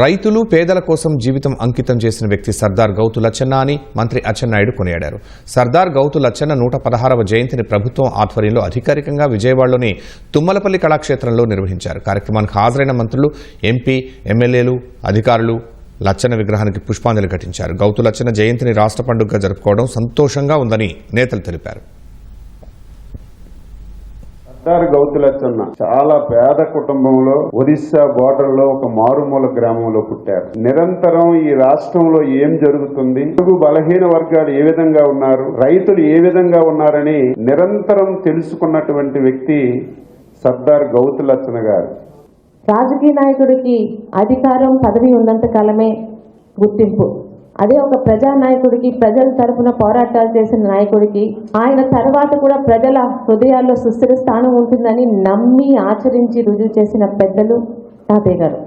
రైతులు పేదల కోసం జీవితం అంకితం చేసిన వ్యక్తి సర్దార్ గౌతు లచ్చన్న అని మంత్రి అచ్చెన్నాయుడు కొనియాడారు. సర్దార్ గౌతు లచ్చన్న 116వ జయంతిని ప్రభుత్వం ఆధ్వర్యంలో అధికారికంగా విజయవాడలోని తుమ్మలపల్లి కళాక్షేత్రంలో నిర్వహించారు. కార్యక్రమానికి హాజరైన మంత్రులు, ఎంపీ, ఎమ్మెల్యేలు, అధికారులు లచ్చన్న విగ్రహానికి పుష్పాంజలి ఘటించారు. గౌతు లచ్చన్న జయంతిని రాష్ట్ర పండుగగా జరుపుకోవడం సంతోషంగా ఉందని నేతలు తెలిపారు. సర్దార్ గౌతు లచ్చన్న చాలా పేద కుటుంబంలో ఒరిస్సా బోర్డర్ లో ఒక మారుమూల గ్రామంలో పుట్టారు. నిరంతరం ఈ రాష్ట్రంలో ఏం జరుగుతుంది, బలహీన వర్గాలు ఏ విధంగా ఉన్నారు, రైతులు ఏ విధంగా ఉన్నారని నిరంతరం తెలుసుకున్నటువంటి వ్యక్తి సర్దార్ గౌతు లచ్చన్న గారు. రాజకీయ నాయకుడికి అధికారం, పదవి ఉన్నంత కాలమే గుర్తింపు. అదే ఒక ప్రజానాయకుడికి, ప్రజల తరఫున పోరాటాలు చేసిన నాయకుడికి ఆయన తర్వాత కూడా ప్రజల హృదయాల్లో సుస్థిర స్థానం ఉంటుందని నమ్మి ఆచరించి రుజువు చేసిన పెద్దలు తాతయ్య గారు.